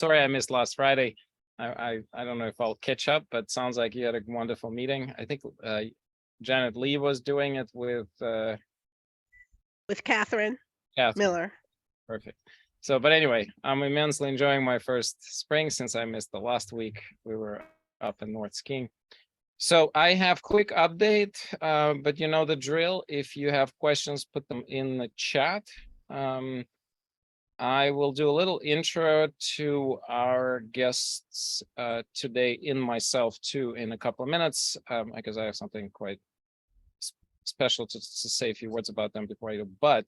Sorry I missed last Friday. I don't know if I'll catch up, but sounds like you had a wonderful meeting. I think Janet Lee was doing it with Catherine Catherine. Miller. Perfect. So, but anyway, I'm immensely enjoying my first spring since I missed the last week. We were up in North skiing. So I have quick update, but you know the drill. If you have questions, put them in the chat. I will do a little intro to our guests today in myself too in a couple of minutes, because I have something quite special to say a few words about them before I go. But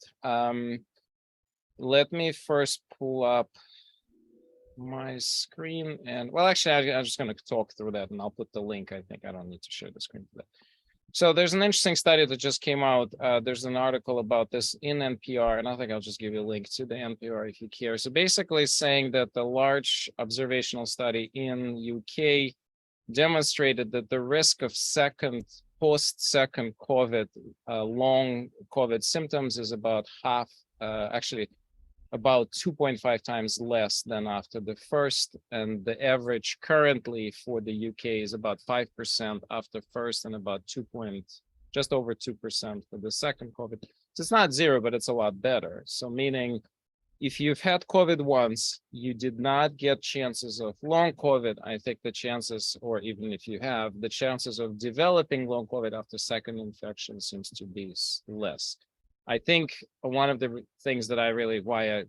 let me first pull up my screen and well, actually, I'm just going to talk through that and I'll put the link. I think I don't need to share the screen for that. So there's an interesting study that just came out. There's an article about this in NPR, and I think I'll just give you a link to the NPR if you care. So basically saying that the large observational study in UK demonstrated that the risk of post-second COVID, long COVID symptoms is about half, actually about 2.5 times less than after the first, and the average currently for the UK is about 5% after first and about just over 2% for the second COVID. So it's not zero, but it's a lot better. So meaning if you've had COVID once, you did not get chances of long COVID. I think the chances, or even if you have, the chances of developing long COVID after second infection seems to be less. I think one of the things that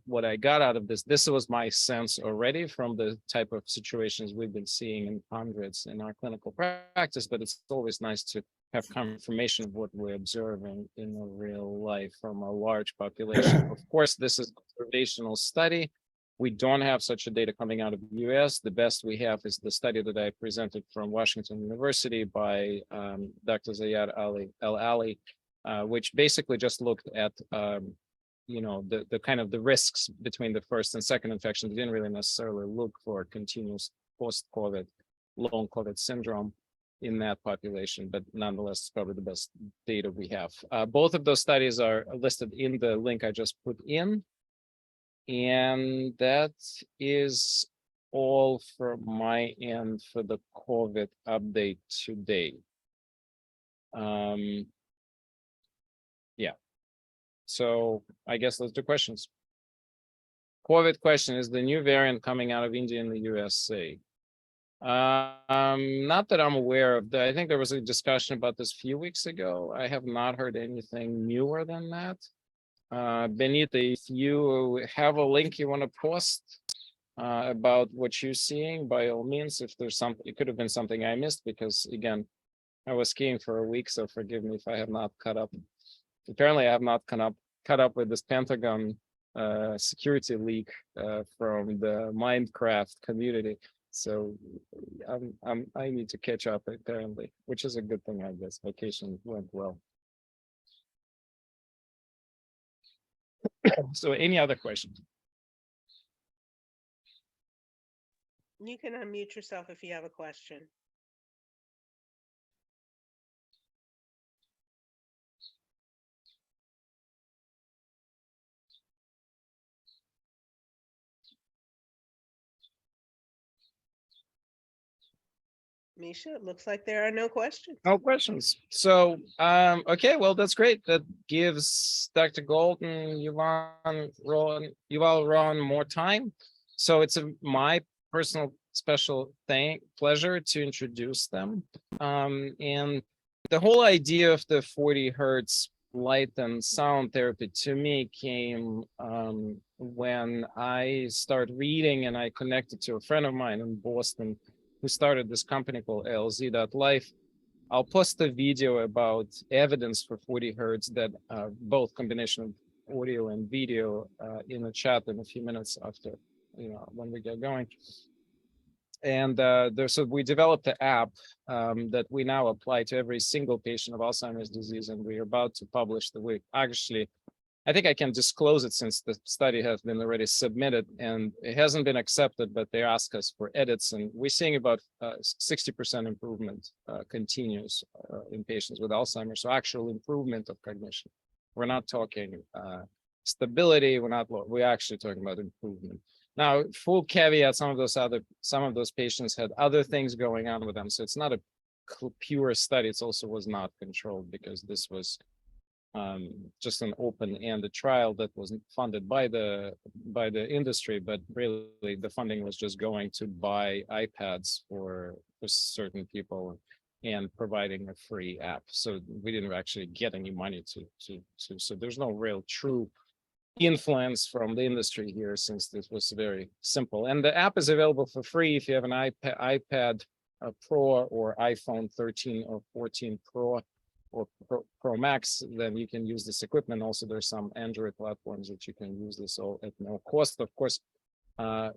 what I got out of this was my sense already from the type of situations we've been seeing in hundreds in our clinical practice, but it's always nice to have confirmation of what we're observing in a real life from a large population. Of course, this is an observational study. We don't have such a data coming out of the US. The best we have is the study that I presented from Washington University by Dr. Zayed El-Ali, which basically just looked at, the kind of the risks between the first and second infection. They didn't really necessarily look for continuous post-COVID, long COVID syndrome in that population, but nonetheless, it's probably the best data we have. Both of those studies are listed in the link I just put in. And that is all from my end for the COVID update today. Yeah, so I guess let's do questions. COVID question: is the new variant coming out of India and the USA? Not that I'm aware of. I think there was a discussion about this a few weeks ago. I have not heard anything newer than that. Benita, if you have a link you want to post about what you're seeing, by all means. If there's something, it could have been something I missed because again, I was skiing for a week, so forgive me if I have not caught up. Apparently, I have not caught up with this Pentagon security leak from the Minecraft community. So I need to catch up apparently, which is a good thing, I guess. Vacation went well. So any other questions? You can unmute yourself if you have a question. Misha, it looks like there are no questions. No questions. So, okay, well, that's great. That gives Dr. Golden, Yuval Ron more time. So it's my personal special pleasure to introduce them. And the whole idea of the 40 hertz light and sound therapy to me came when I started reading and I connected to a friend of mine in Boston who started this company called ALZ.life. I'll post a video about evidence for 40 hertz that both combination of audio and video in the chat in a few minutes after, when we get going. And so we developed an app that we now apply to every single patient of Alzheimer's disease, and we're about to publish I think I can disclose it since the study has been already submitted and it hasn't been accepted, but they ask us for edits, and we're seeing about 60% improvement continues in patients with Alzheimer's. So actual improvement of cognition. We're not talking stability. We're actually talking about improvement. Now, full caveat, some of those patients had other things going on with them. So it's not a pure study. It also was not controlled because this was just an open-ended trial that wasn't funded by the industry, but really the funding was just going to buy iPads for certain people and providing a free app. So we didn't actually get any money so there's no real true influence from the industry here, since this was very simple. And the app is available for free if you have an iPad Pro or iPhone 13 or 14 Pro or Pro Max, then you can use this equipment. Also, there's some Android platforms that you can use this all at no cost. Of course,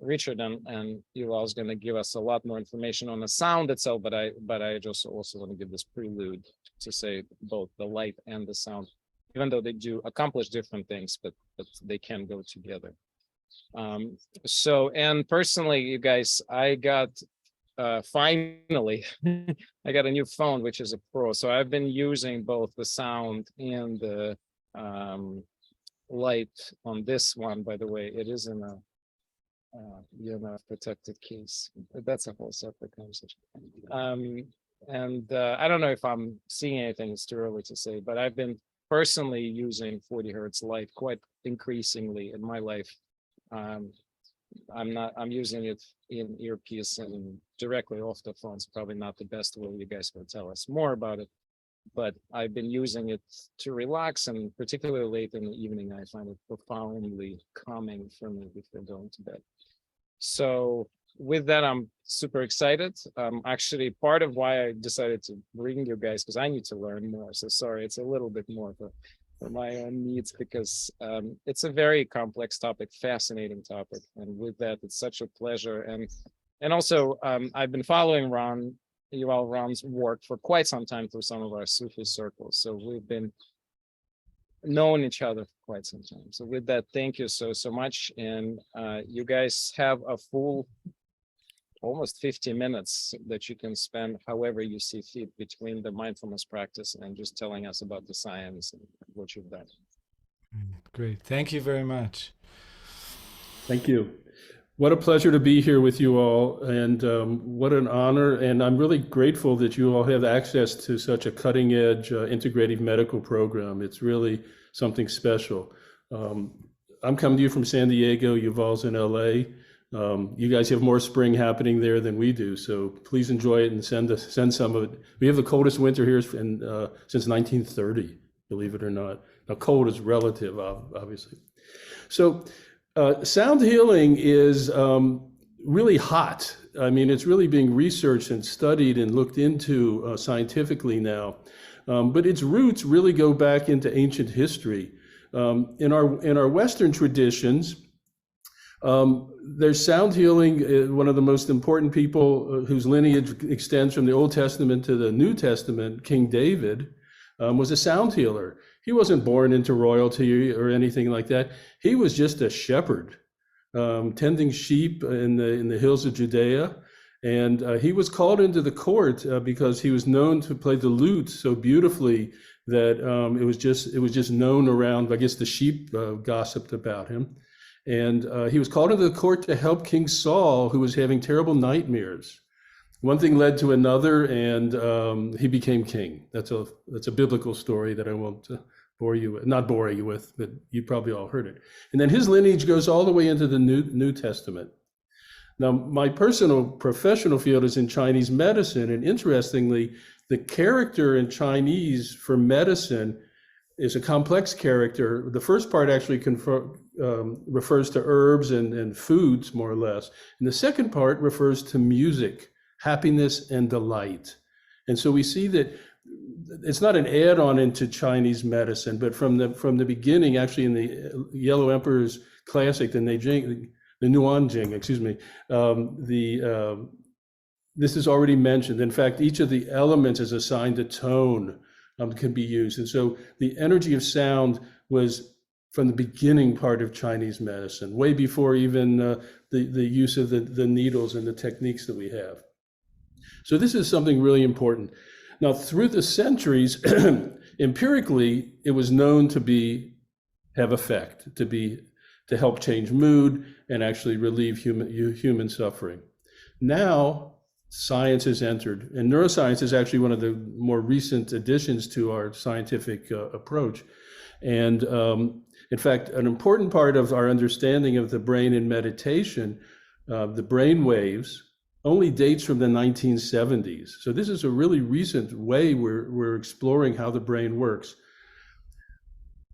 Richard and Yuval is going to give us a lot more information on the sound itself, but I just also want to give this prelude to say both the light and the sound, even though they do accomplish different things, but they can go together. So, and personally, you guys, I got finally I got a new phone, which is a Pro. So I've been using both the sound and the light on this one. By the way, it is in a protected case. That's a whole separate conversation. And I don't know if I'm seeing anything. It's too early to say, but I've been personally using 40 hertz light quite increasingly in my life. I'm using it in earpiece and directly off the phone. It's probably not the best way. You guys will tell us more about it, but I've been using it to relax, and particularly late in the evening, I find it profoundly calming for me before going to bed. So with that, I'm super excited. Actually, part of why I decided to bring you guys, because I need to learn more. So sorry, it's a little bit more for my own needs, because it's a very complex topic, fascinating topic. And with that, it's such a pleasure. And also, I've been following Yuval Ron's work for quite some time through some of our Sufi circles. So we've been known each other for quite some time. So with that, thank you so much. And you guys have a full almost 50 minutes that you can spend however you see fit between the mindfulness practice and just telling us about the science and what you've done. Great. Thank you very much. Thank you. What a pleasure to be here with you all, and what an honor. And I'm really grateful that you all have access to such a cutting edge integrative medical program. It's really something special. I'm coming to you from San Diego, Yuval's in LA. You guys have more spring happening there than we do, so please enjoy it and send some of it. We have the coldest winter here since 1930, believe it or not. Now, cold is relative, obviously. So sound healing is really hot. I mean, it's really being researched and studied and looked into scientifically now. But its roots really go back into ancient history. In our Western traditions, there's sound healing. One of the most important people whose lineage extends from the Old Testament to the New Testament, King David, was a sound healer. He wasn't born into royalty or anything like that. He was just a shepherd, tending sheep in the hills of Judea. And he was called into the court because he was known to play the lute so beautifully that it was just known around. I guess the sheep gossiped about him. And he was called into the court to help King Saul, who was having terrible nightmares. One thing led to another, and he became king. That's a biblical story that I won't bore you with, but you probably all heard it. And then his lineage goes all the way into the New Testament. Now, my personal professional field is in Chinese medicine, and interestingly, the character in Chinese for medicine is a complex character. The first part actually refers to herbs and foods, more or less. And the second part refers to music, happiness, and delight. And so we see that it's not an add-on into Chinese medicine, but from the beginning, actually in the Yellow Emperor's classic, the Nuanjing, this is already mentioned. In fact, each of the elements is assigned a tone can be used. And so the energy of sound was from the beginning part of Chinese medicine, way before even the use of the needles and the techniques that we have. So this is something really important. Now, through the centuries, empirically, it was known to have effect, to be to help change mood and actually relieve human suffering. Now, science has entered, and neuroscience is actually one of the more recent additions to our scientific approach. And in fact, an important part of our understanding of the brain in meditation, the brain waves, only dates from the 1970s. So this is a really recent way we're exploring how the brain works.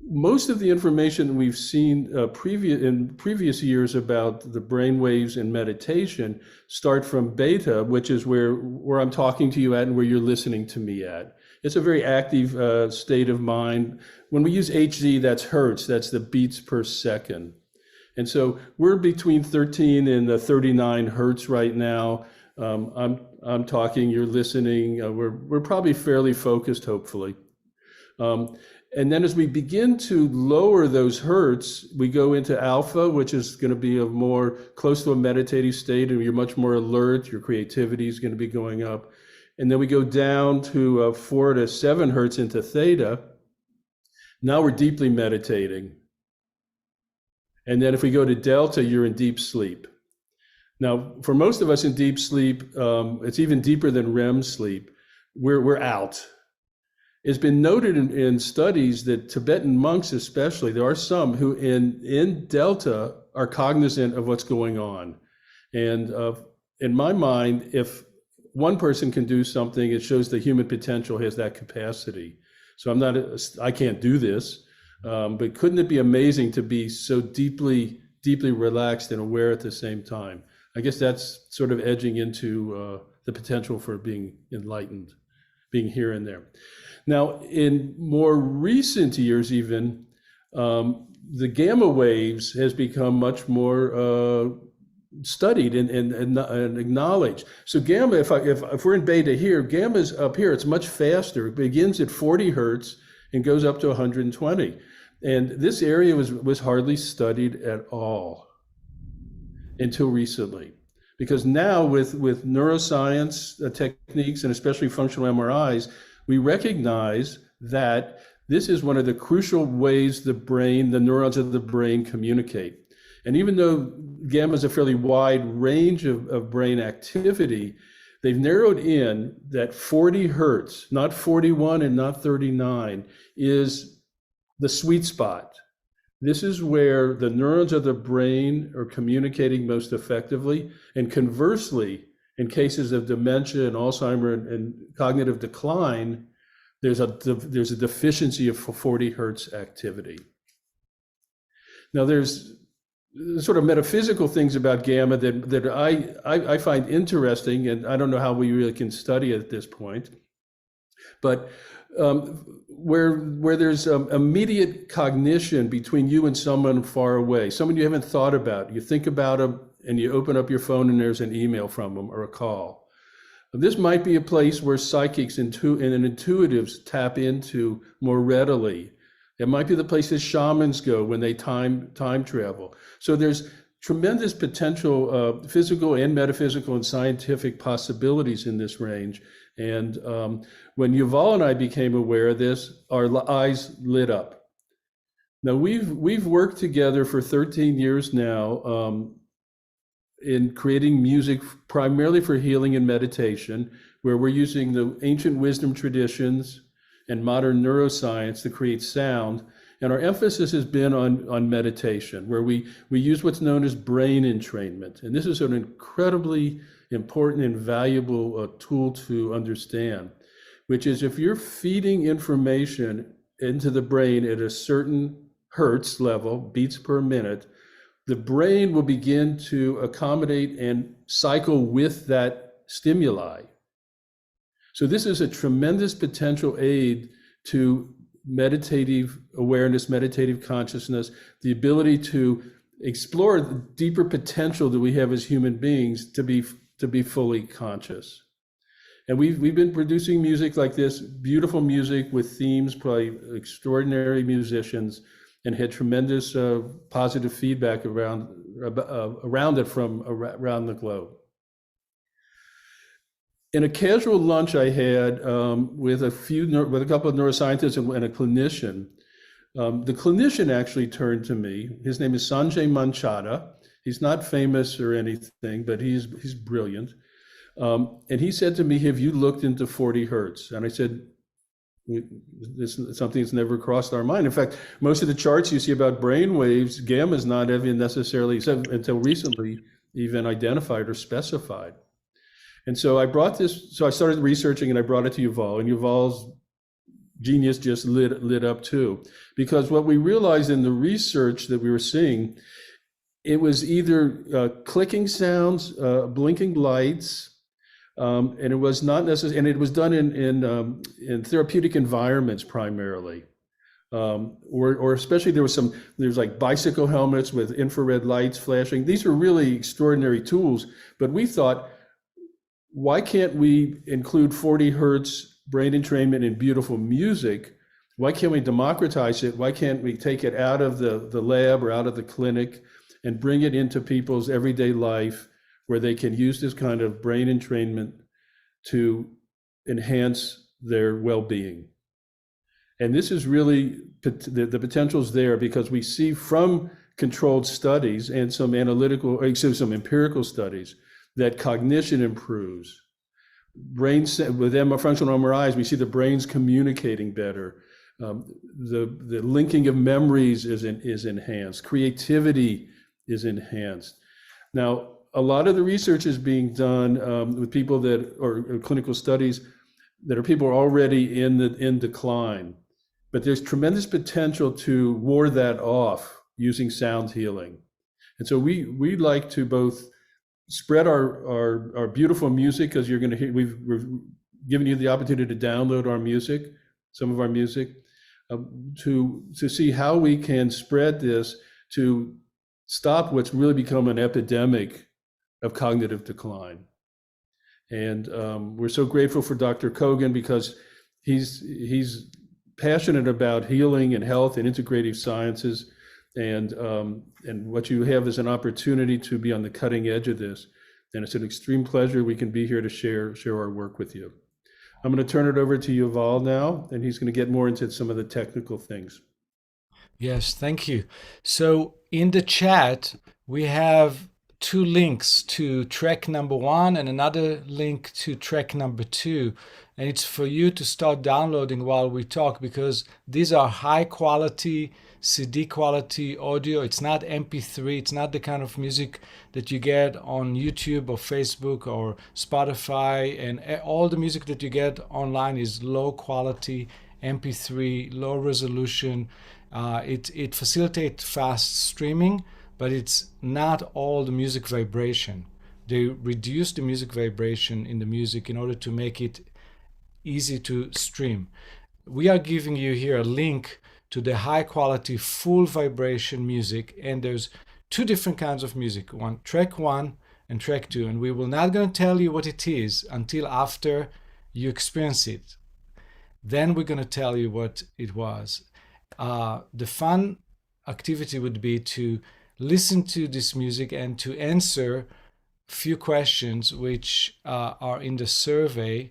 Most of the information we've seen in previous years about the brain waves in meditation start from beta, which is where I'm talking to you at and where you're listening to me at. It's a very active state of mind. When we use Hz, that's hertz, that's the beats per second. And so we're between 13 and 39 hertz right now. I'm talking, you're listening. We're probably fairly focused, hopefully. And then as we begin to lower those hertz, we go into alpha, which is going to be a more close to a meditative state, and you're much more alert. Your creativity is going to be going up. And then we go down to 4 to 7 hertz into theta. Now we're deeply meditating. And then if we go to delta, you're in deep sleep. Now, for most of us in deep sleep, it's even deeper than REM sleep. We're out. It's been noted in studies that Tibetan monks especially, there are some who in delta are cognizant of what's going on. And in my mind, if one person can do something, it shows the human potential has that capacity. So I can't do this, but couldn't it be amazing to be so deeply relaxed and aware at the same time? I guess that's sort of edging into the potential for being enlightened, being here and there. Now, in more recent years even, the gamma waves has become much more studied and acknowledged. So gamma, if we're in beta here, gamma's up here, it's much faster. It begins at 40 hertz and goes up to 120. And this area was hardly studied at all until recently. Because now with neuroscience techniques and especially functional MRIs, we recognize that this is one of the crucial ways the neurons of the brain communicate. And even though gamma is a fairly wide range of brain activity, they've narrowed in that 40 hertz, not 41 and not 39, is the sweet spot. This is where the neurons of the brain are communicating most effectively. And conversely, in cases of dementia and Alzheimer's and cognitive decline, there's a deficiency of 40 hertz activity. Now, there's sort of metaphysical things about gamma that I find interesting, and I don't know how we really can study it at this point. But where there's immediate cognition between you and someone far away, someone you haven't thought about, you think about them and you open up your phone and there's an email from them or a call. This might be a place where psychics and intuitives tap into more readily. It might be the place that shamans go when they time travel. So there's tremendous potential physical and metaphysical and scientific possibilities in this range. And when Yuval and I became aware of this, our eyes lit up. Now we've worked together for 13 years now in creating music primarily for healing and meditation, where we're using the ancient wisdom traditions and modern neuroscience to create sound. And our emphasis has been on meditation, where we use what's known as brain entrainment. And this is an incredibly important and valuable tool to understand, which is if you're feeding information into the brain at a certain hertz level, beats per minute, the brain will begin to accommodate and cycle with that stimuli. So this is a tremendous potential aid to meditative awareness, meditative consciousness, the ability to explore the deeper potential that we have as human beings to be fully conscious. And we've been producing music like this, beautiful music with themes by extraordinary musicians, and had tremendous positive feedback around it from around the globe. In a casual lunch I had with a couple of neuroscientists and a clinician, The clinician actually turned to me. His name is Sanjay Manchada. He's not famous or anything, but he's brilliant. And he said to me, "Have you looked into 40 hertz?" And I said, "This is something that's never crossed our mind." In fact, most of the charts you see about brain waves, gamma is not even necessarily, until recently, even identified or specified. And so I started researching and I brought it to Yuval, and Yuval's genius just lit up too. Because what we realized in the research that we were seeing, it was either clicking sounds, blinking lights, and it was not necessarily, and it was done in therapeutic environments primarily. Or especially there's like bicycle helmets with infrared lights flashing. These are really extraordinary tools, but we thought, why can't we include 40 hertz brain entrainment in beautiful music? Why can't we democratize it? Why can't we take it out of the lab or out of the clinic and bring it into people's everyday life where they can use this kind of brain entrainment to enhance their well-being? And this is really, the potential's there because we see from controlled studies and some empirical studies that cognition improves. With functional MRIs, we see the brains communicating better. The linking of memories is enhanced. Creativity is enhanced. Now, a lot of the research is being done with people or clinical studies that are people already in decline. But there's tremendous potential to ward that off using sound healing. And so we like to both spread our beautiful music, because you're going to hear, we've given you the opportunity to download our music, some of our music, to see how we can spread this to stop what's really become an epidemic of cognitive decline. And we're so grateful for Dr. Kogan because he's passionate about healing and health and integrative sciences. And what you have is an opportunity to be on the cutting edge of this. And it's an extreme pleasure we can be here to share our work with you. I'm going to turn it over to Yuval now, and he's going to get more into some of the technical things. Yes, thank you. So in the chat, we have 2 links to track number 1 and another link to track number 2. And it's for you to start downloading while we talk, because these are high quality, CD quality audio. It's not MP3. It's not the kind of music that you get on YouTube or Facebook or Spotify. And all the music that you get online is low quality, MP3, low resolution. It facilitates fast streaming, but it's not all the music vibration. They reduce the music vibration in the music in order to make it easy to stream. We are giving you here a link to the high quality full vibration music, and there's 2 different kinds of music, track 1 and track 2, and we will not going to tell you what it is until after you experience it. Then we're going to tell you what it was. The fun activity would be to listen to this music and to answer a few questions which are in the survey.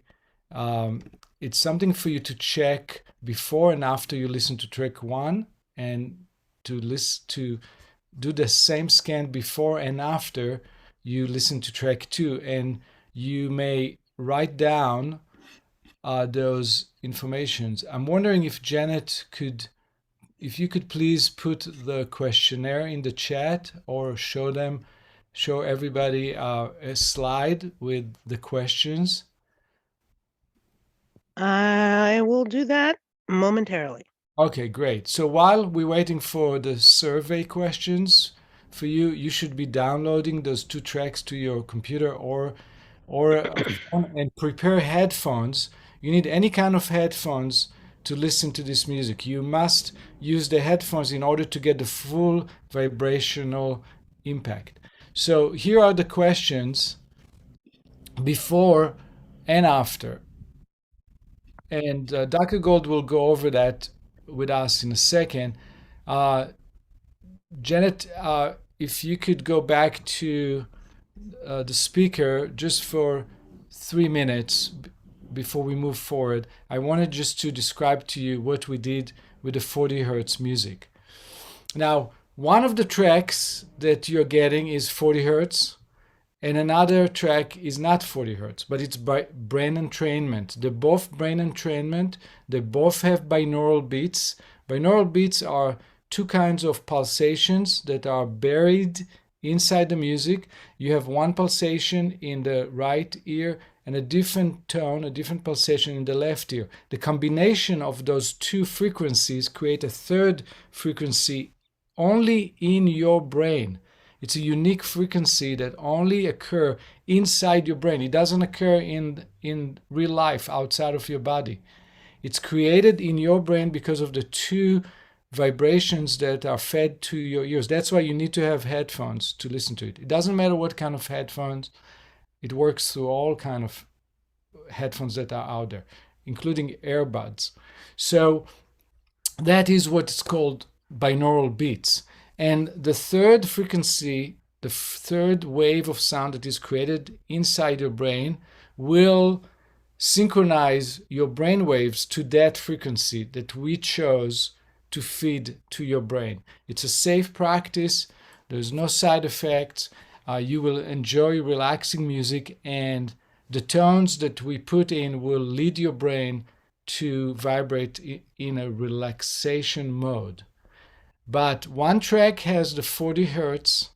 It's something for you to check before and after you listen to track 1, and to do the same scan before and after you listen to track 2, and you may write down those informations. I'm wondering if Janet if you could please put the questionnaire in the chat, or show everybody a slide with the questions. I will do that momentarily. Okay, great. So while we're waiting for the survey questions for you, you should be downloading those 2 tracks to your computer or a phone, and prepare headphones. You need any kind of headphones to listen to this music. You must use the headphones in order to get the full vibrational impact. So here are the questions before and after. And Dr. Gold will go over that with us in a second. Janet, if you could go back to the speaker just for 3 minutes before we move forward. I wanted just to describe to you what we did with the 40 hertz music. Now, one of the tracks that you're getting is 40 hertz, and another track is not 40 hertz, but it's by brain entrainment. They're both brain entrainment. They both have binaural beats. Binaural beats are two kinds of pulsations that are buried inside the music. You have one pulsation in the right ear and a different tone, a different pulsation in the left ear. The combination of those two frequencies create a third frequency only in your brain. It's a unique frequency that only occurs inside your brain. It doesn't occur in real life outside of your body. It's created in your brain because of the two vibrations that are fed to your ears. That's why you need to have headphones to listen to it. It doesn't matter what kind of headphones. It works through all kind of headphones that are out there, including earbuds. So that is what's called binaural beats. And the third frequency, the third wave of sound that is created inside your brain will synchronize your brain waves to that frequency that we chose to feed to your brain. It's a safe practice. There's no side effects. You will enjoy relaxing music, and the tones that we put in will lead your brain to vibrate in a relaxation mode. But one track has the 40 hertz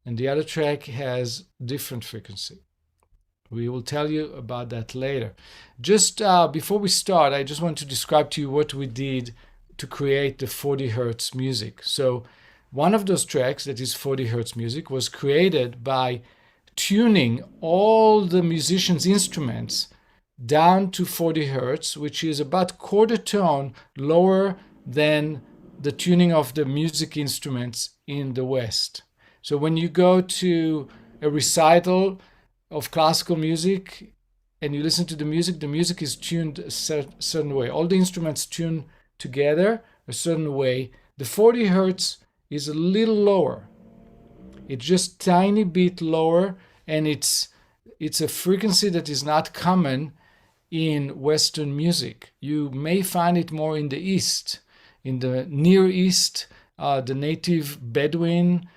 and the other track has different frequency. We will tell you about that later. Just before we start, I just want to describe to you what we did to create the 40 hertz music. So one of those tracks that is 40 hertz music was created by tuning all the musicians' instruments down to 40 hertz, which is about quarter tone lower than the tuning of the music instruments in the West. So when you go to a recital of classical music and you listen to the music is tuned a certain way. All the instruments tune together a certain way. The 40 hertz is a little lower. It's just tiny bit lower, and it's a frequency that is not common in Western music. You may find it more in the East. In the Near East, the native Bedouin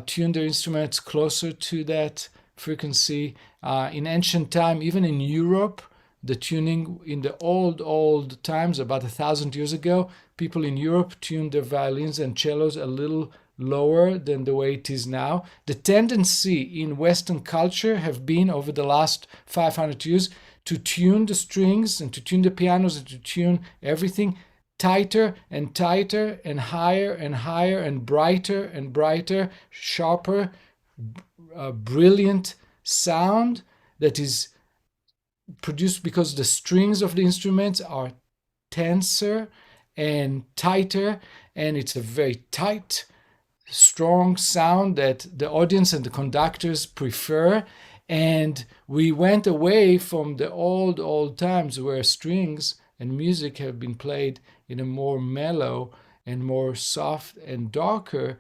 tune their instruments closer to that frequency. In ancient time, even in Europe, the tuning in the old times, about 1,000 years ago, people in Europe tuned their violins and cellos a little lower than the way it is now. The tendency in Western culture have been over the last 500 years to tune the strings and to tune the pianos and to tune everything tighter and tighter and higher and brighter, sharper, brilliant sound that is produced because the strings of the instruments are tenser and tighter, and it's a very tight, strong sound that the audience and the conductors prefer. And we went away from the old times where strings and music have been played in a more mellow and more soft and darker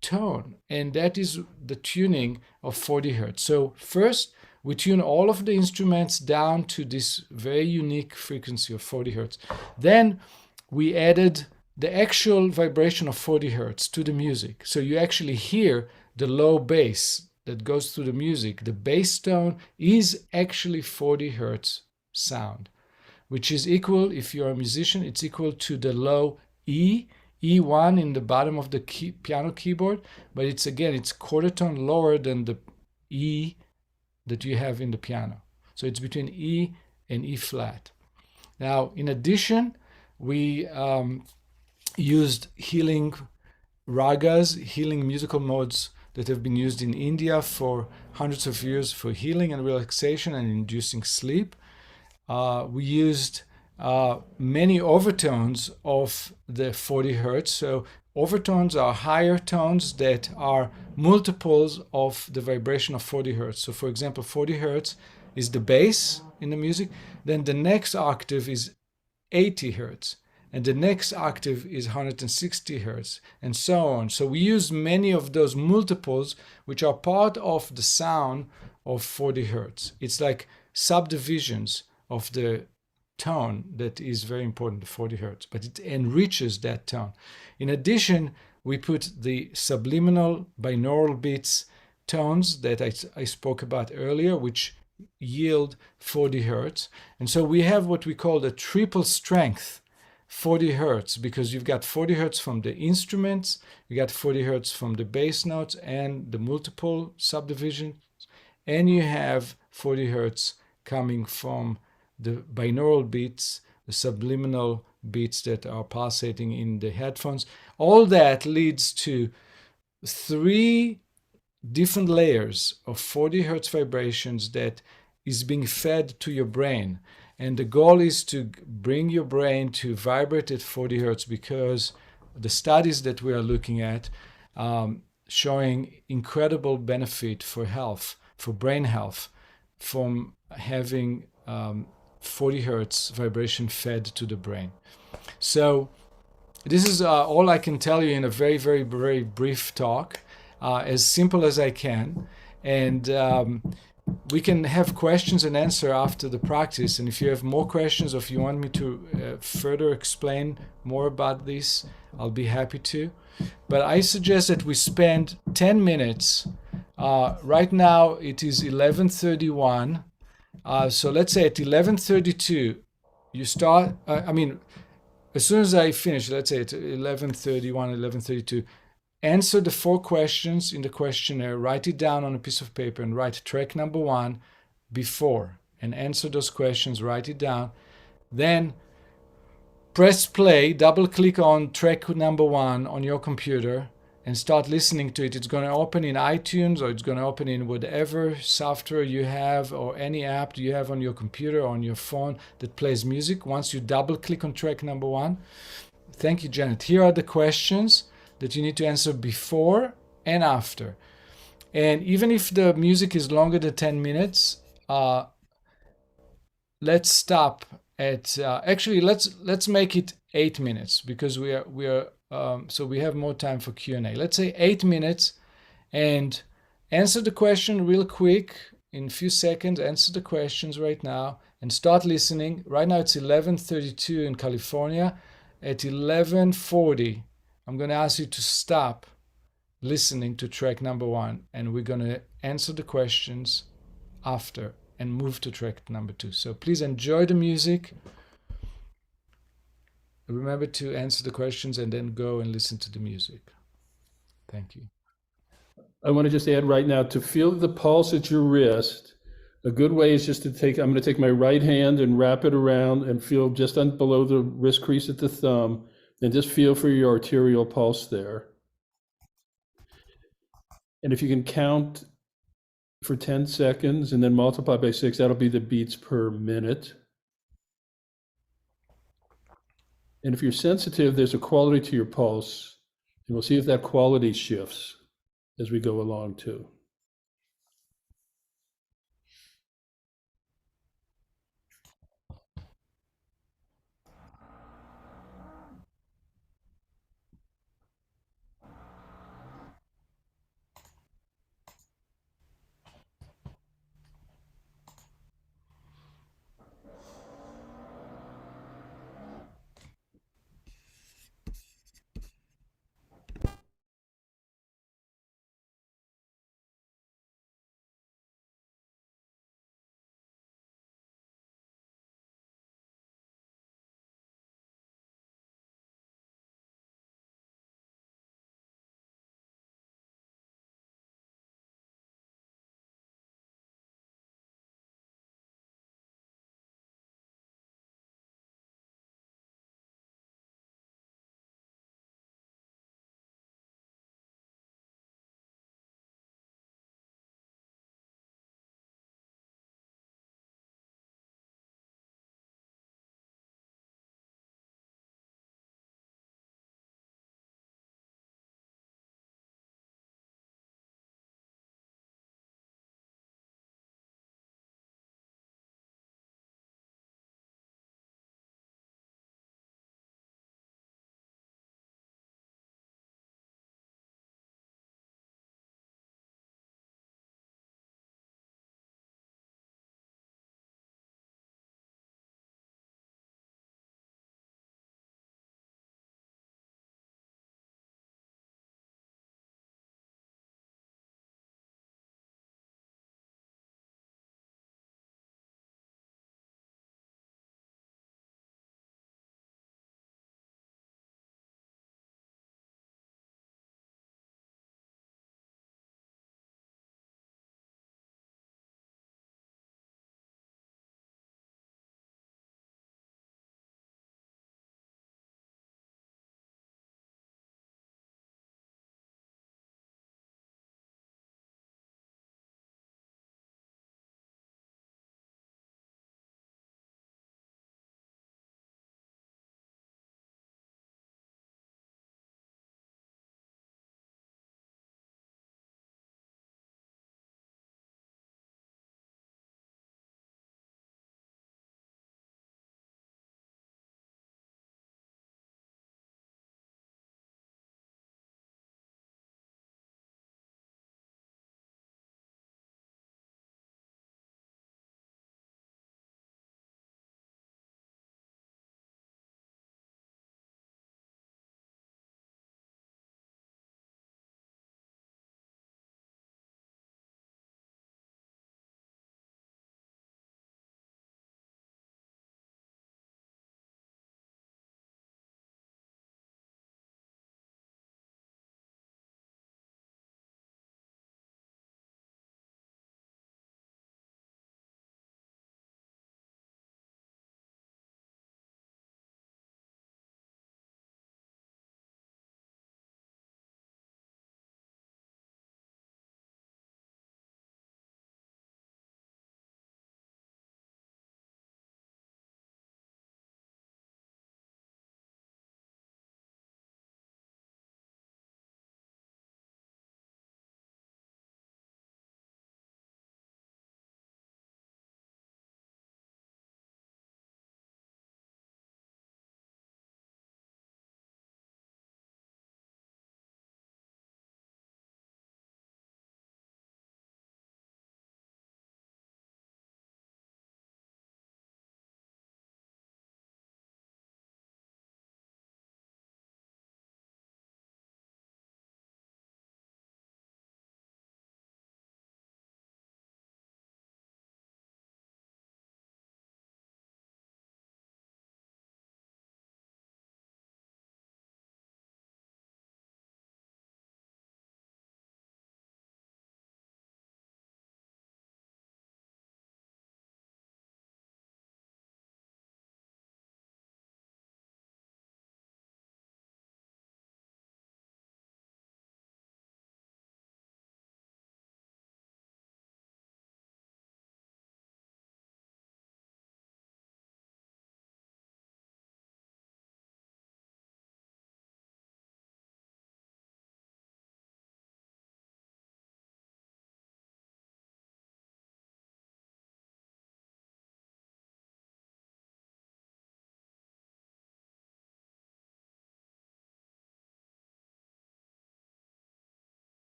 tone. And that is the tuning of 40 hertz. So first, we tune all of the instruments down to this very unique frequency of 40 hertz. Then we added the actual vibration of 40 hertz to the music. So you actually hear the low bass that goes through the music. The bass tone is actually 40 hertz sound, which is equal, if you're a musician, it's equal to the low E, E1 in the bottom of the piano keyboard, but it's quarter tone lower than the E that you have in the piano. So it's between E and E flat. Now, in addition, we used healing ragas, healing musical modes that have been used in India for hundreds of years for healing and relaxation and inducing sleep. We used many overtones of the 40 hertz. So overtones are higher tones that are multiples of the vibration of 40 hertz. So for example, 40 hertz is the bass in the music. Then the next octave is 80 hertz. And the next octave is 160 hertz, and so on. So we use many of those multiples, which are part of the sound of 40 hertz. It's like subdivisions of the tone that is very important, 40 hertz, but it enriches that tone. In addition, we put the subliminal binaural beats tones that I spoke about earlier, which yield 40 hertz. And so we have what we call the triple strength 40 hertz, because you've got 40 hertz from the instruments, you got 40 hertz from the bass notes and the multiple subdivisions, and you have 40 hertz coming from the binaural beats, the subliminal beats that are pulsating in the headphones. All that leads to 3 different layers of 40 hertz vibrations that is being fed to your brain. And the goal is to bring your brain to vibrate at 40 hertz, because the studies that we are looking at showing incredible benefit for health, for brain health, from having 40 hertz vibration fed to the brain. So this is all I can tell you in a very, very, very brief talk, as simple as I can. And we can have questions and answer after the practice. And if you have more questions, or if you want me to further explain more about this, I'll be happy to. But I suggest that we spend 10 minutes. Right now it is 11:31. So let's say at 11:32, you start, as soon as I finish, let's say at 11:31, 11:32, answer the 4 questions in the questionnaire, write it down on a piece of paper and write track number 1 before, and answer those questions, write it down. Then press play, double click on track number 1 on your computer and start listening to it. It's going to open in iTunes, or it's going to open in whatever software you have, or any app you have on your computer or on your phone that plays music. Once you double click on track number 1, thank you, Janet. Here are the questions that you need to answer before and after. And even if the music is longer than 10 minutes, let's stop at actually let's make it 8 minutes, because we are so we have more time for Q&A. Let's say 8 minutes, and answer the question real quick in a few seconds. Answer the questions right now and start listening. Right now it's 11:32 in California. At 11:40, I'm going to ask you to stop listening to track number 1, and we're going to answer the questions after and move to track number 2. So please enjoy the music. Remember to answer the questions and then go and listen to the music. Thank you. I want to just add right now, to feel the pulse at your wrist, a good way is just to I'm going to take my right hand and wrap it around and feel just below the wrist crease at the thumb, and just feel for your arterial pulse there. And if you can count for 10 seconds and then multiply by 6, that'll be the beats per minute. And if you're sensitive, there's a quality to your pulse, and we'll see if that quality shifts as we go along too.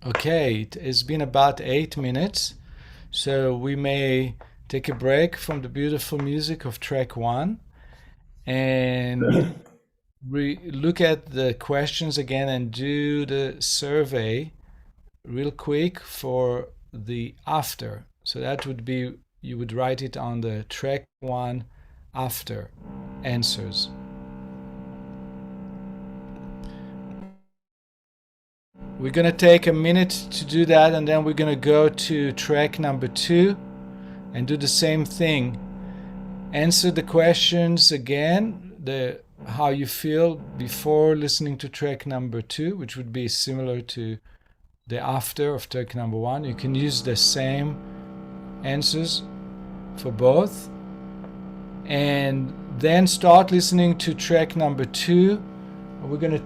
Okay, it has been about 8 minutes, so we may take a break from the beautiful music of track 1 and look at the questions again and do the survey real quick for the after. So that would be, you would write it on the track 1 after answers. We're going to take a minute to do that, and then we're going to go to track number 2 and do the same thing. Answer the questions again, how you feel before listening to track number 2, which would be similar to the after of track number 1. You can use the same answers for both. And then start listening to track number 2. We're going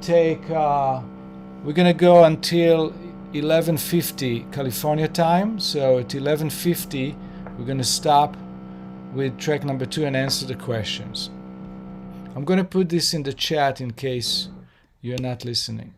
to go until 11:50 California time. So at 11:50, we're going to stop with track number 2 and answer the questions. I'm going to put this in the chat in case you're not listening.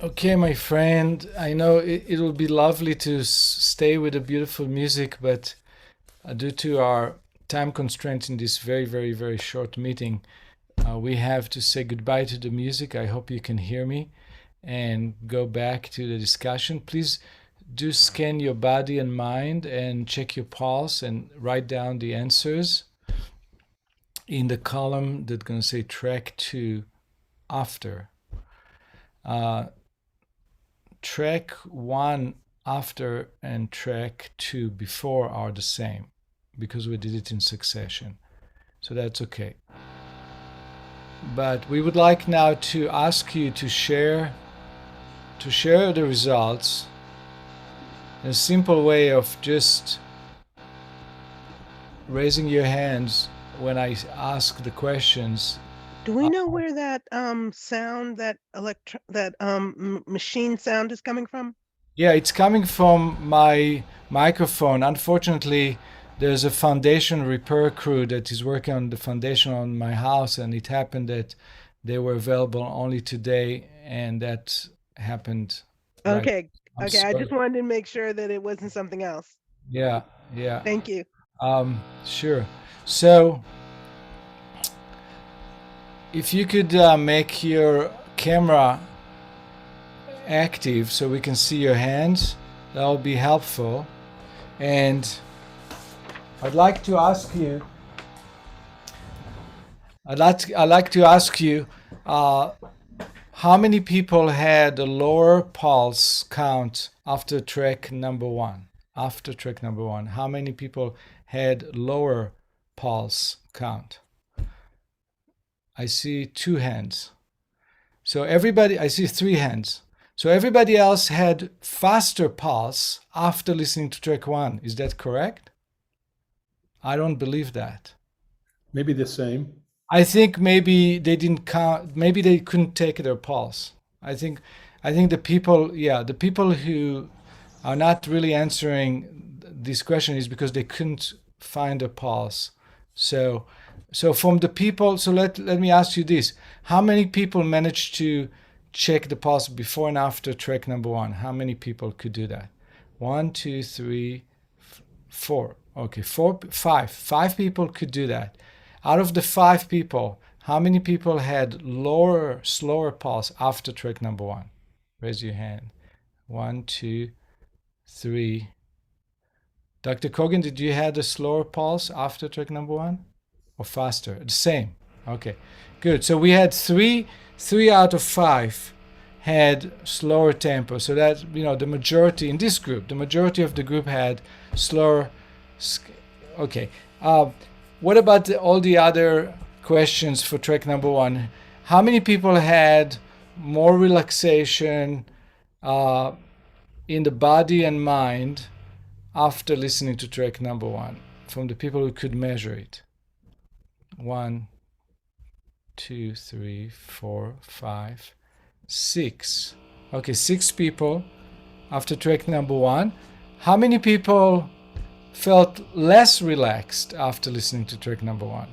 Okay, my friend, I know it will be lovely to stay with the beautiful music, but due to our time constraints in this very, very, very short meeting, we have to say goodbye to the music. I hope you can hear me and go back to the discussion. Please do scan your body and mind and check your pulse and write down the answers in the column that's going to say track 2 after. Track 1 after and track 2 before are the same because we did it in succession. So that's okay. But we would like now to ask you to share the results in a simple way of just raising your hands when I ask the questions. Do we know where that sound, that machine sound is coming from? Yeah, it's coming from my microphone. Unfortunately, there's a foundation repair crew that is working on the foundation on my house, and it happened that they were available only today, and that happened. Right. Okay. I'm Okay. I sorry. just wanted to make sure that it wasn't something else. Yeah. Thank you. Sure. So, if you could make your camera active so we can see your hands, that would be helpful. And I'd like to ask you how many people had a lower pulse count after track number 1? After track number 1, how many people had lower pulse count? I see 2 hands. So everybody, I see 3 hands. So everybody else had faster pulse after listening to track 1. Is that correct? I don't believe that. Maybe the same. I think maybe they didn't count, maybe they couldn't take their pulse. I think the people who are not really answering this question is because they couldn't find a pulse. So from the people, so let me ask you this. How many people managed to check the pulse before and after track number 1? How many people could do that? 1, 2, 3, 4. Okay, 5 people could do that. Out of the 5 people, how many people had slower pulse after track number 1? Raise your hand. 1, 2, 3. Dr. Kogan, did you have a slower pulse after track number 1? Or faster? The same. Okay, good. So we had 3 out of 5 had slower tempo. So that, the majority in this group, the majority of the group had slower. Okay. What about all the other questions for track number 1? How many people had more relaxation in the body and mind after listening to track number 1 from the people who could measure it? 1, 2, 3, 4, 5, 6. Okay, 6 people after track number 1. How many people felt less relaxed after listening to track number 1?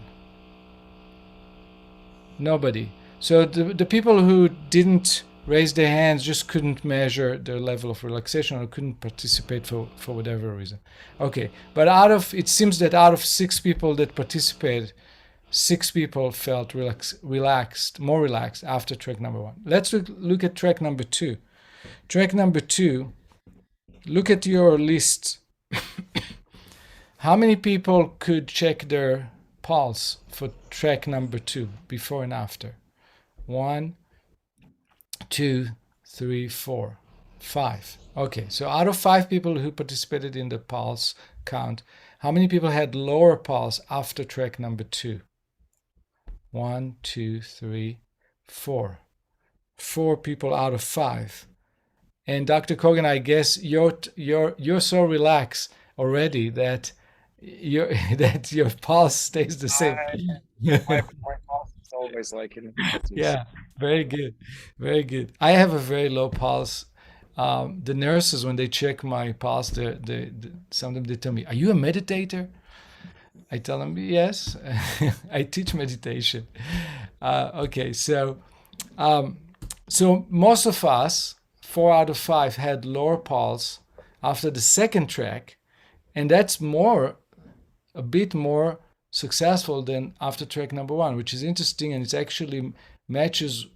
Nobody. So the people who didn't raise their hands just couldn't measure their level of relaxation or couldn't participate for whatever reason. Okay, but it seems that out of 6 people that participated, 6 people felt more relaxed after track number 1. Let's look at track number 2. Track number 2, look at your list. How many people could check their pulse for track number 2 before and after? 1, 2, 3, 4, 5. Okay, so out of 5 people who participated in the pulse count, how many people had lower pulse after track number 2? 1, 2, 3, 4. 4 people out of 5. And Dr. Kogan, I guess you're so relaxed already that your pulse stays the same. My pulse is always like in Yeah, very good. I have a very low pulse. The nurses, when they check my pulse, sometimes they tell me, "Are you a meditator?" I tell them, "Yes, I teach meditation." Okay, so most of us 4 out of 5 had lower pulse after the second track, and that's a bit more successful than after track number 1, which is interesting, and it actually matches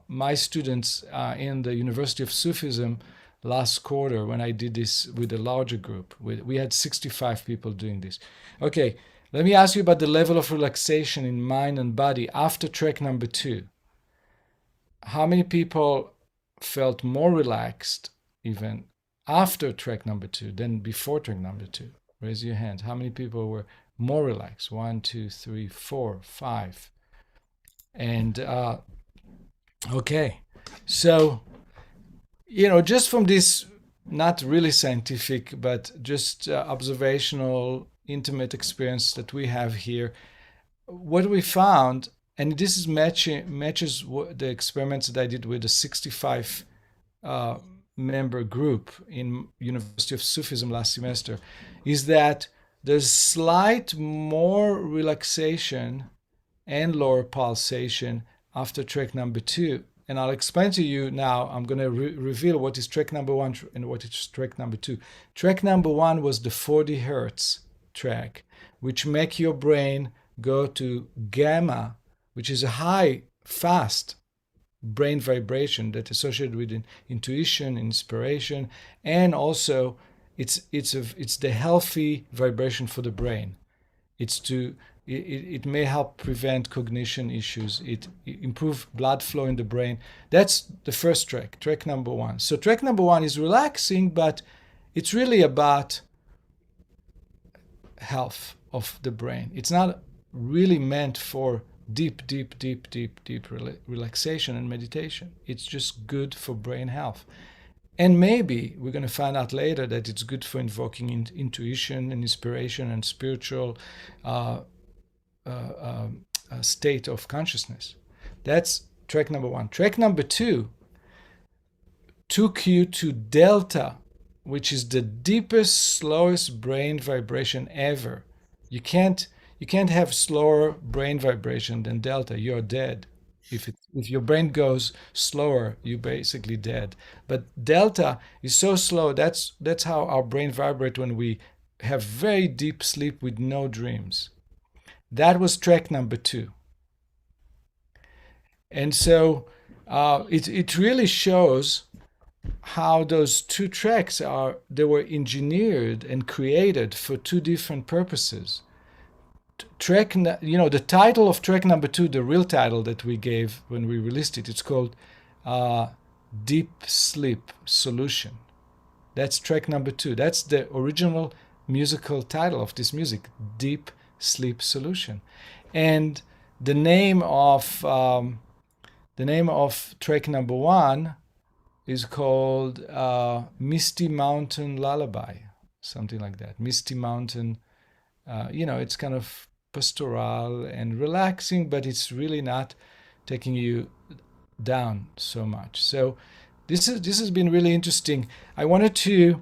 my students in the University of Sufism last quarter when I did this with a larger group. We had 65 people doing this. Okay, let me ask you about the level of relaxation in mind and body after track number 2. How many people felt more relaxed even after track number 2 than before track number 2? Raise your hand. How many people were more relaxed? 1, 2, 3, 4, 5. And okay, so just from this not really scientific but just observational intimate experience that we have here, what we found, and this is matches the experiments that I did with a 65 member group in University of Sufism last semester, is that there's slight more relaxation and lower pulsation after track number 2. And I'll explain to you now. I'm going to reveal what is track number 1 and what is track number 2. Track number 1 was the 40 hertz track, which make your brain go to gamma, which is a high, fast brain vibration that's associated with intuition, inspiration, and also it's the healthy vibration for the brain. It may help prevent cognition issues. It improve blood flow in the brain. That's the first track number 1. So track number 1 is relaxing, but it's really about health of the brain. It's not really meant for deep relaxation and meditation. It's just good for brain health. And maybe we're going to find out later that it's good for invoking intuition and inspiration and spiritual state of consciousness. That's track number 1. Track number 2 took you to delta, which is the deepest, slowest brain vibration ever. You can't have slower brain vibration than delta. You're dead. If your brain goes slower, you're basically dead. But delta is so slow. That's how our brain vibrates when we have very deep sleep with no dreams. That was track number 2. And so it really shows how those 2 tracks they were engineered and created for 2 different purposes. The title of track number 2, the real title that we gave when we released it, it's called Deep Sleep Solution. That's track number 2. That's the original musical title of this music, Deep Sleep Solution. And the name of track number 1 is called Misty Mountain Lullaby, something like that. Misty Mountain. It's kind of pastoral and relaxing, but it's really not taking you down so much. So this has been really interesting. I wanted to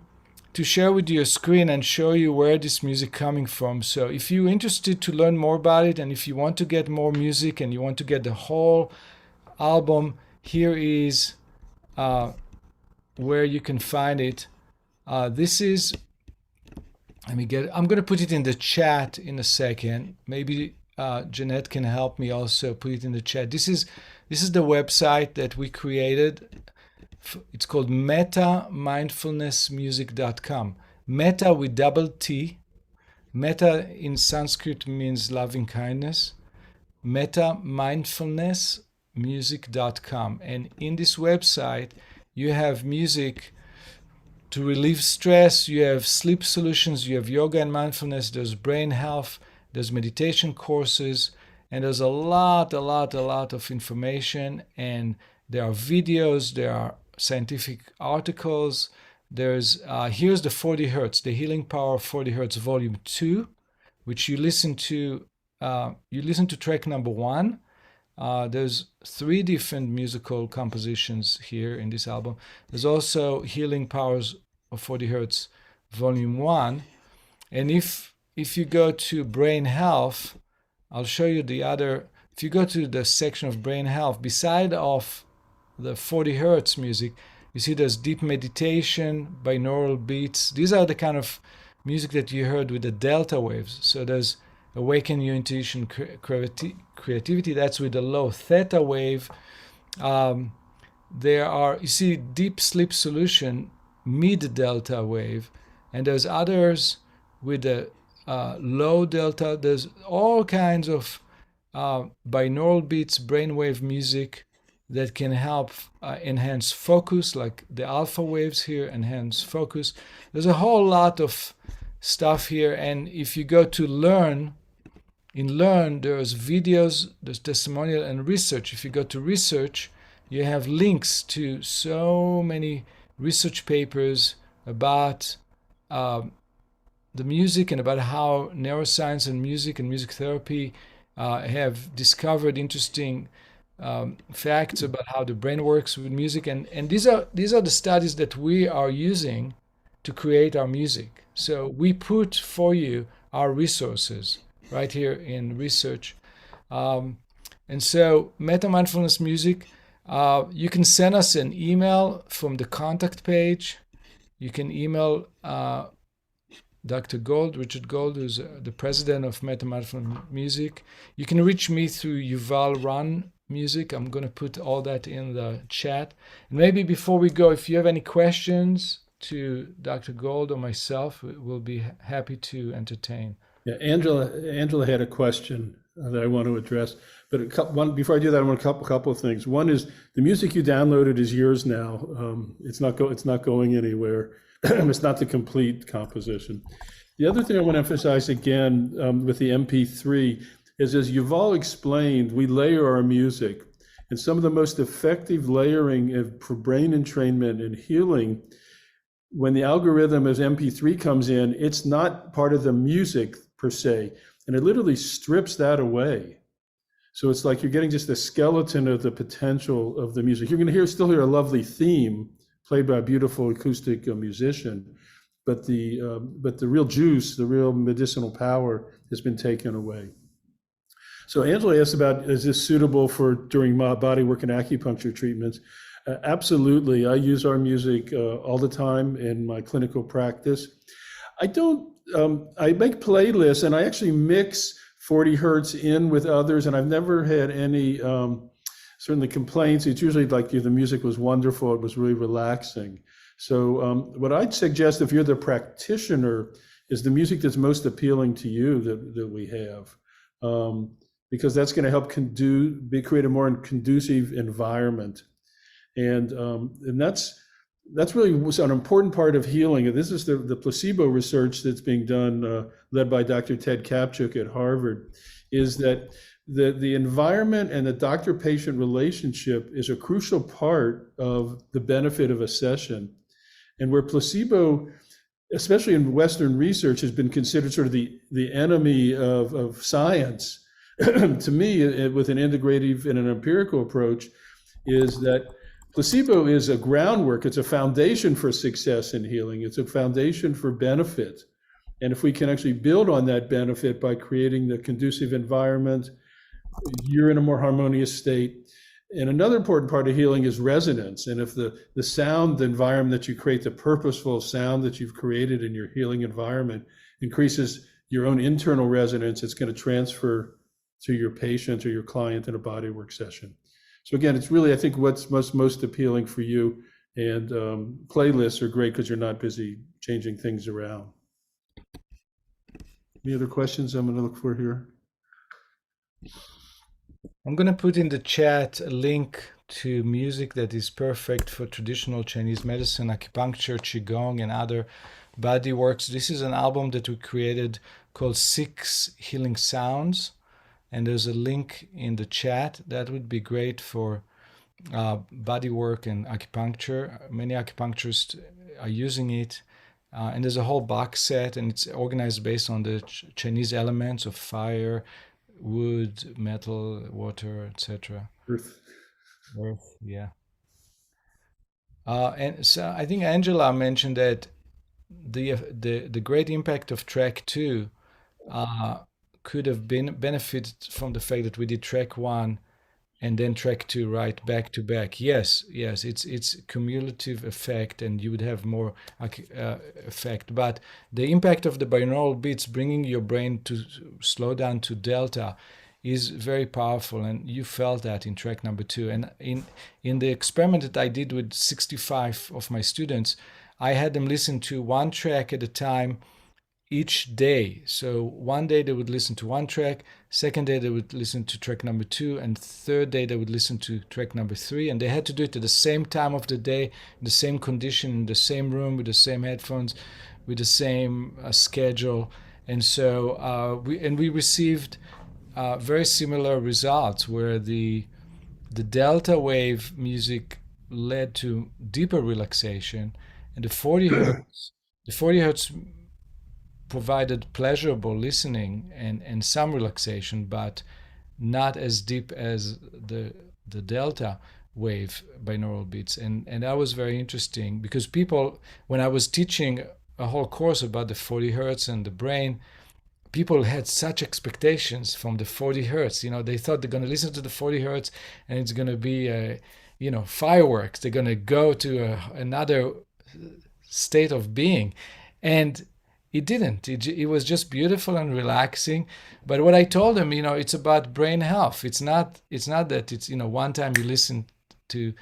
share with you a screen and show you where this music coming from. So if you're interested to learn more about it, and if you want to get more music and you want to get the whole album, here is where you can find it. This is, I'm going to put it in the chat in a second. Maybe Jeanette can help me also put it in the chat. This is the website that we created. It's called mettamindfulnessmusic.com. Metta with double T. Metta in Sanskrit means loving kindness. mettamindfulnessmusic.com. And in this website, you have music to relieve stress, you have sleep solutions, you have yoga and mindfulness, there's brain health, there's meditation courses, and there's a lot of information. And there are videos, there are scientific articles. There's here's the 40 hertz, the healing power of 40 hertz, volume 2, which you listen to track number 1. There's 3 different musical compositions here in this album. There's also Healing Powers of 40 Hertz, Volume 1. And if you go to Brain Health, I'll show you the other. If you go to the section of Brain Health, beside of the 40 Hertz music, You see there's deep meditation, binaural beats. These are the kind of music that you heard with the delta waves. So there's awaken your intuition, creativity. That's with the low theta wave. There are, you see, deep sleep solution, mid delta wave, and there's others with the low delta. There's all kinds of binaural beats, brainwave music that can help enhance focus, like the alpha waves here enhance focus. There's a whole lot of stuff here, and if you go to Learn, in Learn there's videos, there's testimonial and research. If you go to research, you have links to so many research papers about the music and about how neuroscience and music therapy have discovered interesting facts about how the brain works with music, and these are the studies that we are using to create our music. So we put for you our resources right here in research, and so Metta Mindfulness Music. You can send us an email from the contact page. You can email Dr. Gold, Richard Gold, who's the president of Metta Mindfulness Music. You can reach me through Yuval Ron Music. I'm going to put all that in the chat. And maybe before we go, if you have any questions to Dr. Gold or myself, we'll be happy to entertain. Yeah, Angela had a question that I want to address, but before I do that, I want a couple of things. One is the music you downloaded is yours now. It's not going anywhere. It's not the complete composition. The other thing I want to emphasize again with the MP3 is, as Yuval explained, we layer our music, and some of the most effective layering for brain entrainment and healing, when the algorithm as MP3 comes in, it's not part of the music per se, and it literally strips that away. So it's like you're getting just a skeleton of the potential of the music. You're going to still hear a lovely theme played by a beautiful acoustic musician, but the real juice, the real medicinal power has been taken away. So Angela asked about, is this suitable for during body work and acupuncture treatments? Absolutely. I use our music all the time in my clinical practice. I make playlists, and I actually mix 40 hertz in with others, and I've never had any certainly complaints. It's usually like the music was wonderful, it was really relaxing. So what I'd suggest, if you're the practitioner, is the music that's most appealing to you that we have, because that's going to help create a more conducive environment, and that's really an important part of healing. And this is the placebo research that's being done, led by Dr. Ted Kapchuk at Harvard, is that the environment and the doctor-patient relationship is a crucial part of the benefit of a session. And where placebo, especially in Western research, has been considered sort of the enemy of science, to me, with an integrative and an empirical approach, is that placebo is a groundwork. It's a foundation for success in healing. It's a foundation for benefit. And if we can actually build on that benefit by creating the conducive environment, you're in a more harmonious state. And another important part of healing is resonance. And if the sound environment that you create, the purposeful sound that you've created in your healing environment, increases your own internal resonance, it's going to transfer to your patient or your client in a bodywork session. So again, it's really, I think, what's most appealing for you. And playlists are great because you're not busy changing things around. Any other questions I'm going to look for here? I'm going to put in the chat a link to music that is perfect for traditional Chinese medicine, acupuncture, qigong, and other body works. This is an album that we created called 6 Healing Sounds, and there's a link in the chat. That would be great for body work and acupuncture. Many acupuncturists are using it. And there's a whole box set, and it's organized based on the Chinese elements of fire, wood, metal, water, etc. Earth. Yeah. And so I think Angela mentioned that the great impact of track 2 could have been benefited from the fact that we did track 1 and then track 2 right back to back. Yes, it's cumulative effect, and you would have more effect. But the impact of the binaural beats, bringing your brain to slow down to delta, is very powerful, and you felt that in track number 2. And in the experiment that I did with 65 of my students, I had them listen to one track at a time each day. So one day they would listen to one track, second day they would listen to track number 2, and third day they would listen to track number 3. And they had to do it at the same time of the day, in the same condition, in the same room, with the same headphones, with the same schedule. And so we received very similar results, where the delta wave music led to deeper relaxation, and the 40 hertz provided pleasurable listening and some relaxation, but not as deep as the delta wave binaural beats. And that was very interesting, because people, when I was teaching a whole course about the 40 hertz and the brain, people had such expectations from the 40 hertz. They thought they're going to listen to the 40 hertz and it's going to be fireworks. They're going to go to another state of being. And it didn't. It was just beautiful and relaxing. But what I told them, it's about brain health. It's not that it's, one time you listen to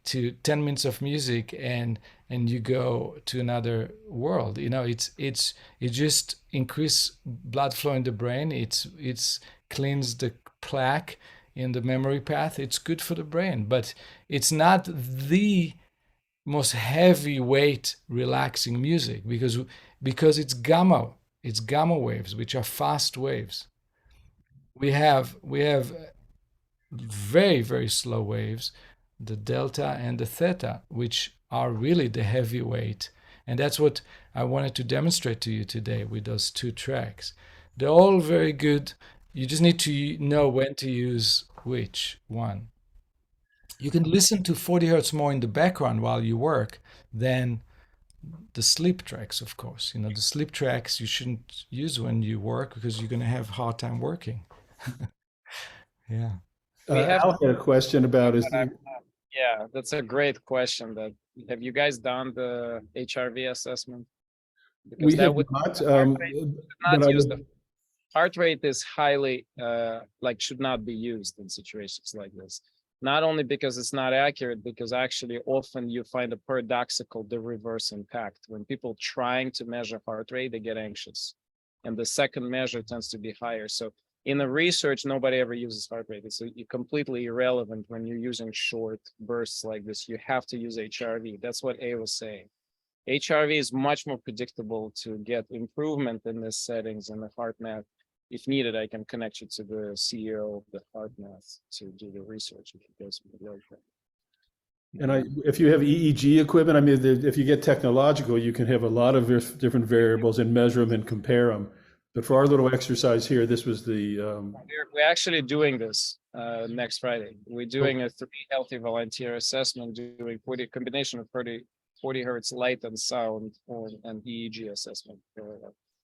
10 minutes of music and you go to another world. It just increase blood flow in the brain. It's cleans the plaque in the memory path. It's good for the brain, but it's not the most heavyweight relaxing music, because it's gamma waves, which are fast waves. We have very, very slow waves, the delta and the theta, which are really the heavyweight. And that's what I wanted to demonstrate to you today with those 2 tracks. They're all very good. You just need to know when to use which one. You can listen to 40 hertz more in the background while you work than the sleep tracks, of course. The sleep tracks you shouldn't use when you work, because you're going to have a hard time working. Yeah. Al had a question about Yeah, that's a great question. Have you guys done the HRV assessment? Because we that have would not, not use the heart rate is highly should not be used in situations like this. Not only because it's not accurate, because actually often you find a paradoxical, the reverse impact. When people trying to measure heart rate, they get anxious, and the second measure tends to be higher. So in the research, nobody ever uses heart rate. It's completely irrelevant when you're using short bursts like this. You have to use HRV. That's what A was saying. HRV is much more predictable to get improvement in these settings in the HeartMath. If needed, I can connect you to the CEO of the HeartMath to do the research if you guys would like that. And if you have EEG equipment, if you get technological, you can have a lot of different variables and measure them and compare them. But for our little exercise here, this was the. We're actually doing this next Friday. We're doing a 3 healthy volunteer assessment, doing combination of 40 hertz light and sound and EEG assessment.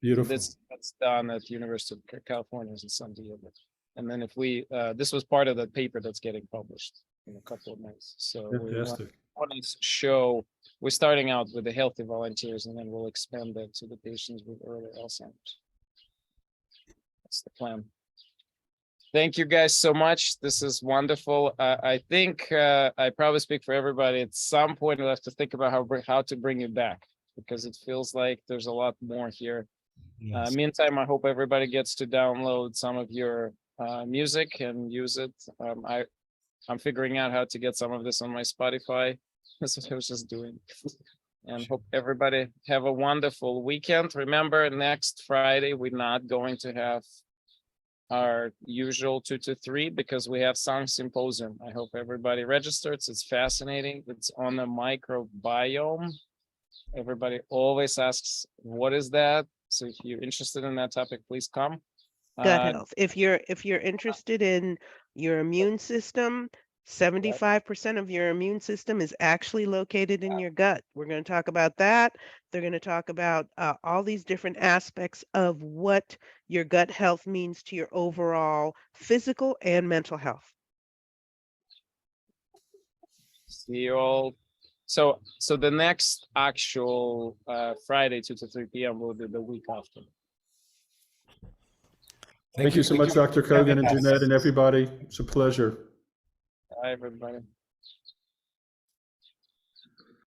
Beautiful. That's done at University of California in San Diego. And then if we, this was part of the paper that's getting published in a couple of months. So Fantastic. we want to show, we're starting out with the healthy volunteers, and then we'll expand that to the patients with early Alzheimer's. That's the plan. Thank you guys so much. This is wonderful. I think I probably speak for everybody. At some point, we'll have to think about how to bring it back, because it feels like there's a lot more here. Yes. Meantime, I hope everybody gets to download some of your music and use it. I'm figuring out how to get some of this on my Spotify. That's what I was just doing. And hope everybody have a wonderful weekend. Remember, next Friday, we're not going to have our usual 2 to 3 because we have Song Symposium. I hope everybody registers. It's fascinating. It's on the microbiome. Everybody always asks, what is that? So if you're interested in that topic, please come. Gut health. If you're interested in your immune system, 75% of your immune system is actually located in your gut. We're going to talk about that. They're going to talk about all these different aspects of what your gut health means to your overall physical and mental health. See you all. So the next actual Friday, 2 to 3 p.m. will be the week after. Thank you so much, Dr. for having Kogan and us. Jeanette and everybody. It's a pleasure. Bye, everybody.